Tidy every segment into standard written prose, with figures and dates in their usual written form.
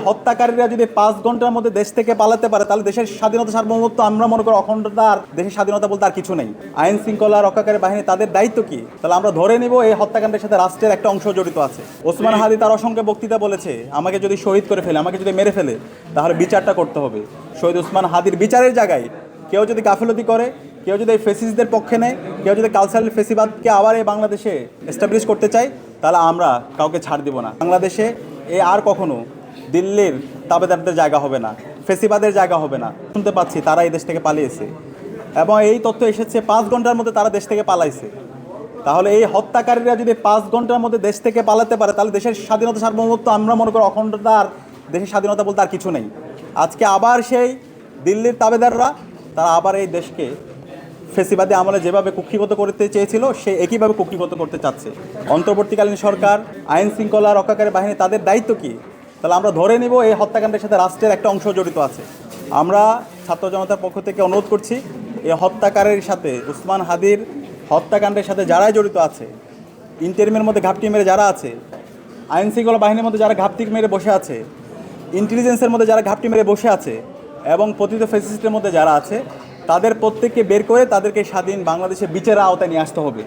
হত্যাকারীরা যদি 5 ঘন্টার মধ্যে দেশ থেকে পালাতে পারে তাহলে দেশের স্বাধীনতা সার্বভৌমত্ব আমরা মনে করি অখণ্ডতা আর দেশের স্বাধীনতা বলতে আর কিছু নেই। আইন শৃঙ্খলা রক্ষাকারী বাহিনী তাদের দায়িত্ব কি? তাহলে আমরা ধরে নিব এই হত্যাকাণ্ডের সাথে রাষ্ট্রের একটা অংশ জড়িত আছে। ওসমান হাদি তার অসংখ্য বক্তৃতা বলেছে, আমাকে যদি শহীদ করে ফেলে, আমাকে যদি মেরে ফেলে, তাহলে বিচারটা করতে হবে। শহীদ ওসমান হাদির বিচারের জায়গায় কেউ যদি গাফিলতি করে, কেউ যদি এই ফেসিসদের পক্ষে নেয়, কেউ যদি কালচারাল ফেসিবাদকে আবার এই বাংলাদেশে এস্টাবলিশ করতে চায়, তাহলে আমরা কাউকে ছাড় দিব না। বাংলাদেশে আর কখনো দিল্লির তাবেদারদের জায়গা হবে না, ফেসিবাদের জায়গা হবে না। শুনতে পাচ্ছি তারা এই দেশ থেকে পালিয়েছে এবং এই তথ্য এসেছে 5 ঘন্টার মধ্যে তারা দেশ থেকে পালাইছে। তাহলে এই হত্যাকারীরা যদি 5 ঘন্টার মধ্যে দেশ থেকে পালাতে পারে তাহলে দেশের স্বাধীনতা সার্বভৌমত্ব আমরা মনে করি অখণ্ডতা আর দেশের স্বাধীনতা বলতে আর কিছু নেই। আজকে আবার সেই দিল্লির তাবেদাররা তারা আবার এই দেশকে ফেসিবাদী আমলে যেভাবে কুক্ষিগত করতে চেয়েছিল সে একইভাবে কুক্ষিগত করতে চাচ্ছে। অন্তর্বর্তীকালীন সরকার, আইন শৃঙ্খলা রক্ষাকারী বাহিনী তাদের দায়িত্ব কি? তাহলে আমরা ধরে নিব এই হত্যাকাণ্ডের সাথে রাষ্ট্রের একটা অংশ জড়িত আছে। আমরা ছাত্র জনতার পক্ষ থেকে অনুরোধ করছি, এই হত্যাকারীর সাথে, ওসমান হাদির হত্যাকাণ্ডের সাথে যারাই জড়িত আছে, ইন্টারিমের মধ্যে ঘাপটি মেরে যারা আছে, আইন শৃঙ্খলা বাহিনীর মধ্যে যারা ঘাপটি মেরে বসে আছে, ইন্টেলিজেন্সের মধ্যে যারা ঘাপটি মেরে বসে আছে এবং পতিত ফ্যাসিস্টের মধ্যে যারা আছে, তাদের প্রত্যেককে বের করে তাদেরকে স্বাধীন বাংলাদেশে বিচারের আওতায় নিয়ে আসতে হবে।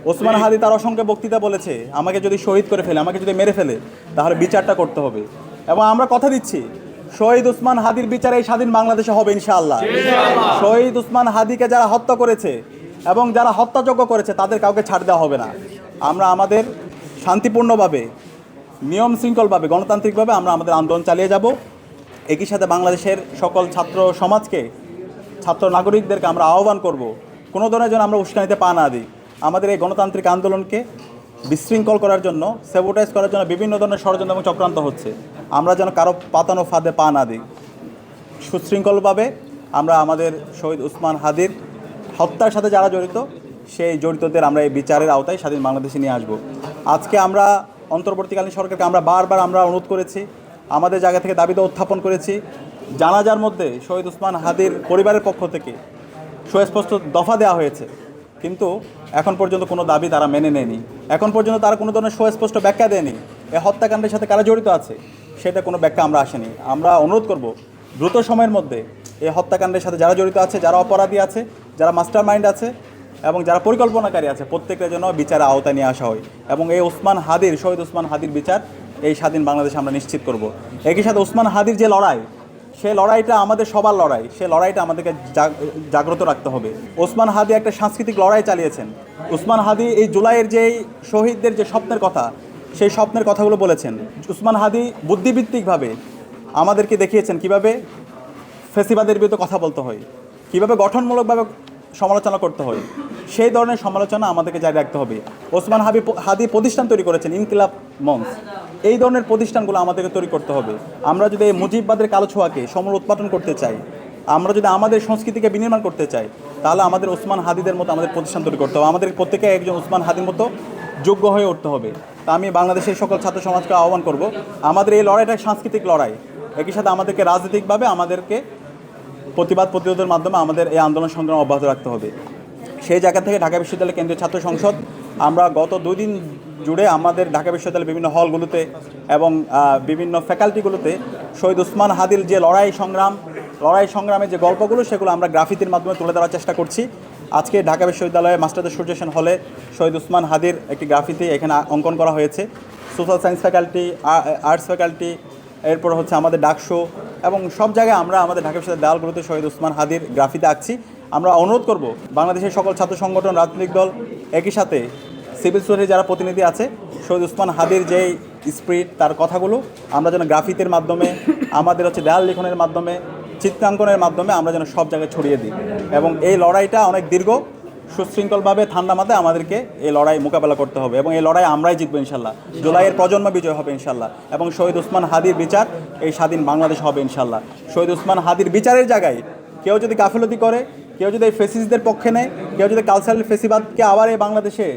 ওসমান হাদি তার অসংখ্য বক্তৃতা বলেছে, আমাকে যদি শহীদ করে ফেলে, আমাকে যদি মেরে ফেলে, তাহলে বিচারটা করতে হবে। এবং আমরা কথা দিচ্ছি শহীদ ওসমান হাদির বিচার এই স্বাধীন বাংলাদেশে হবে ইনশাআল্লাহ। শহীদ ওসমান হাদিকে যারা হত্যা করেছে এবং যারা হত্যাযজ্ঞ করেছে তাদের কাউকে ছাড় দেওয়া হবে না। আমরা আমাদের শান্তিপূর্ণভাবে, নিয়ম শৃঙ্খলভাবে, গণতান্ত্রিকভাবে আমরা আমাদের আন্দোলন চালিয়ে যাব। একই সাথে বাংলাদেশের সকল ছাত্র সমাজকে, ছাত্র নাগরিকদেরকে আমরা আহ্বান করব, কোনো ধরনের যেন আমরা উস্কানিতে পা না দিই। আমাদের এই গণতান্ত্রিক আন্দোলনকে বিশৃঙ্খল করার জন্য, স্যাবোটাইজ করার জন্য বিভিন্ন ধরনের ষড়যন্ত্র এবং চক্রান্ত হচ্ছে। আমরা যেন কারো পাতানো ফাঁদে পা না দিই। সুশৃঙ্খলভাবে আমরা আমাদের শহীদ ওসমান হাদির হত্যার সাথে যারা জড়িত সেই জড়িতদের আমরা এই বিচারের আওতায় স্বাধীন বাংলাদেশে নিয়ে আসব। আজকে আমরা অন্তর্বর্তীকালীন সরকারকে আমরা বারবার অনুরোধ করেছি, আমাদের জায়গা থেকে দাবিতে উত্থাপন করেছি। জানাজার মধ্যে শহীদ ওসমান হাদির পরিবারের পক্ষ থেকে সুস্পষ্ট দফা দেওয়া হয়েছে, কিন্তু এখন পর্যন্ত কোনো দাবি তারা মেনে নেয়নি। এখন পর্যন্ত তারা কোনো ধরনের সুস্পষ্ট ব্যাখ্যা দেয়নি। এই হত্যাকাণ্ডের সাথে কারা জড়িত আছে সেটা কোনো ব্যাখ্যা আমরা আসেনি। আমরা অনুরোধ করব দ্রুত সময়ের মধ্যে এই হত্যাকাণ্ডের সাথে যারা জড়িত আছে, যারা অপরাধী আছে, যারা মাস্টার মাইন্ড আছে এবং যারা পরিকল্পনাকারী আছে, প্রত্যেকের জন্য বিচারের আওতায় নিয়ে আসা হয় এবং এই ওসমান হাদির, শহীদ ওসমান হাদির বিচার এই স্বাধীন বাংলাদেশে আমরা নিশ্চিত করব। একই সাথে ওসমান হাদির যে লড়াই, সে লড়াইটা আমাদের সবার লড়াই, সে লড়াইটা আমাদেরকে জাগ্রত রাখতে হবে। ওসমান হাদি একটা সাংস্কৃতিক লড়াই চালিয়েছেন। ওসমান হাদি এই জুলাইয়ের যেই শহীদদের যে স্বপ্নের কথা, সেই স্বপ্নের কথাগুলো বলেছেন। ওসমান হাদি বুদ্ধিভিত্তিকভাবে আমাদেরকে দেখিয়েছেন কিভাবে ফেসিবাদের বিরুদ্ধে কথা বলতে হয়, কিভাবে গঠনমূলকভাবে সমালোচনা করতে হয়। সেই ধরনের সমালোচনা আমাদেরকে জারি রাখতে হবে। ওসমান হাদি প্রতিষ্ঠান তৈরি করেছেন, ইনকিলাব মঞ্চ, এই ধরনের প্রতিষ্ঠানগুলো আমাদেরকে তৈরি করতে হবে। আমরা যদি এই মুজিববাদের কালো ছোঁয়াকে সমূল উৎপাদন করতে চাই, আমরা যদি আমাদের সংস্কৃতিকে বিনির্মাণ করতে চাই, তাহলে আমাদের ওসমান হাদিদের মতো আমাদের প্রতিষ্ঠান তৈরি করতে হবে। আমাদের প্রত্যেকে একজন ওসমান হাদির মতো যোগ্য হয়ে উঠতে হবে। তা আমি বাংলাদেশের সকল ছাত্র সমাজকে আহ্বান করব, আমাদের এই লড়াইটা সাংস্কৃতিক লড়াই। একই সাথে আমাদেরকে রাজনৈতিকভাবে আমাদেরকে প্রতিবাদ প্রতিরোধের মাধ্যমে আমাদের এই আন্দোলন সংগ্রাম অব্যাহত রাখতে হবে। সেই জায়গা থেকে ঢাকা বিশ্ববিদ্যালয় কেন্দ্রীয় ছাত্র সংসদ আমরা গত 2 দিন জুড়ে আমাদের ঢাকা বিশ্ববিদ্যালয়ের বিভিন্ন হলগুলোতে এবং বিভিন্ন ফ্যাকাল্টিগুলোতে শহীদ ওসমান হাদির যে লড়াই সংগ্রামের যে গল্পগুলো, সেগুলো আমরা গ্রাফিতির মাধ্যমে তুলে ধরার চেষ্টা করছি। আজকে ঢাকা বিশ্ববিদ্যালয়ে মাস্টারদের সূর্য সেন হলে শহীদ ওসমান হাদির একটি গ্রাফিতি এখানে অঙ্কন করা হয়েছে। Social science faculty, arts faculty, এরপর হচ্ছে আমাদের ডাকশো এবং সব জায়গায় আমরা আমাদের ঢাকা বিশ্ববিদ্যালয়ের দেওয়ালগুলোতে শহীদ ওসমান হাদির গ্রাফিতি আঁকছি। আমরা অনুরোধ করব বাংলাদেশের সকল ছাত্র সংগঠন, রাজনৈতিক দল, একই সাথে সিভিল সোসাইটির যারা প্রতিনিধি আছে, শহীদ ওসমান হাদির যেই স্পিরিট, তার কথাগুলো আমরা যেন গ্রাফিতির মাধ্যমে, আমাদের হচ্ছে দেয়াল লিখনের মাধ্যমে, চিত্রাঙ্কনের মাধ্যমে আমরা যেন সব জায়গায় ছড়িয়ে দিই। এবং এই লড়াইটা অনেক দীর্ঘ, সুশৃঙ্খলভাবে ঠান্ডা মাথায় আমাদেরকে এই লড়াই মোকাবেলা করতে হবে এবং এই লড়াই আমরাই জিতবো ইনশাল্লাহ। জুলাইয়ের প্রজন্ম বিজয় হবে ইনশাল্লাহ এবং শহীদ ওসমান হাদির বিচার এই স্বাধীন বাংলাদেশ হবে ইনশাল্লাহ। শহীদ ওসমান হাদির বিচারের জায়গায় কেউ যদি গাফিলতি করে, কেউ যদি এই ফেসিসদের পক্ষে নেয়, কেউ যদি কালচারাল ফেসিবাদকে আবার এই বাংলাদেশে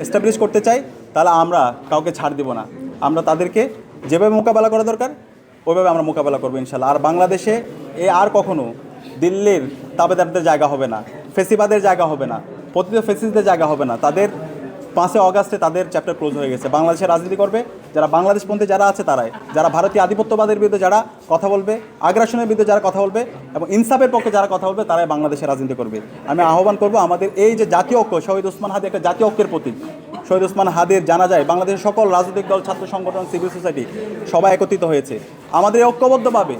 এস্টাবলিশ করতে চাই, তাহলে আমরা কাউকে ছাড় দিব না। আমরা তাদেরকে যেভাবে মোকাবেলা করা দরকার ওইভাবে আমরা মোকাবেলা করবো ইনশাল্লাহ। আর বাংলাদেশে আর কখনো দিল্লির তাবেদারদের জায়গা হবে না, ফেসিবাদের জায়গা হবে না, পতিত ফেসিসদের জায়গা হবে না। তাদের 5 অগাস্টে তাদের চ্যাপ্টার ক্লোজ হয়ে গেছে। বাংলাদেশে রাজনীতি করবে যারা বাংলাদেশপন্থী যারা আছে তারাই, যারা ভারতীয় আধিপত্যবাদের বিরুদ্ধে যারা কথা বলবে, আগ্রাসনের বিরুদ্ধে যারা কথা বলবে এবং ইনসাফের পক্ষে যারা কথা বলবে তারাই বাংলাদেশে রাজনীতি করবে। আমি আহ্বান করব আমাদের এই যে জাতীয় ঐক্য, শহীদ ওসমান হাদি একটা জাতীয় ঐক্যের প্রতীক। শহীদ ওসমান হাদির জানা যায় বাংলাদেশের সকল রাজনৈতিক দল, ছাত্র সংগঠন, সিভিল সোসাইটি সবাই একত্রিত হয়েছে। আমাদের ঐক্যবদ্ধভাবে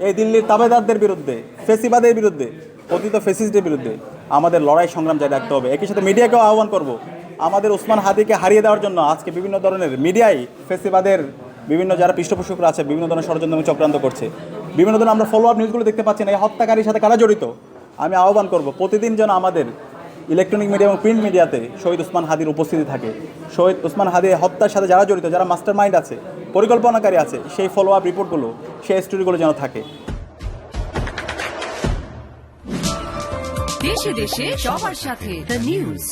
এই দিল্লির তাবেদারদের বিরুদ্ধে, ফেসিবাদের বিরুদ্ধে, অতীত ফেসিস্টদের বিরুদ্ধে আমাদের লড়াই সংগ্রাম জারি রাখতে হবে। একই সাথে মিডিয়াকেও আহ্বান করব আমাদের ওসমান হাদিকে হারিয়ে দেওয়ার জন্য আজকে বিভিন্ন ধরনের মিডিয়ায় ফেসিবাদের বিভিন্ন যারা পৃষ্ঠপোষকরা আছে বিভিন্ন ধরনের ষড়যন্ত্র এবং চক্রান্ত করছে। বিভিন্ন ধরনের আমরা ফলো আপ নিউজগুলো দেখতে পাচ্ছি না, এই হত্যাকারীর সাথে কারা জড়িত। আমি আহ্বান করব প্রতিদিন যেন আমাদের ইলেকট্রনিক মিডিয়া এবং প্রিন্ট মিডিয়াতে শহীদ ওসমান হাদির উপস্থিতি থাকে। শহীদ ওসমান হাদি হত্যার সাথে যারা জড়িত, যারা মাস্টার মাইন্ড আছে, পরিকল্পনাকারী আছে, সেই ফলো আপ রিপোর্টগুলো, সেই স্টোরিগুলো যেন থাকে। দেশে দেশে সবার সাথে দ্য নিউজ।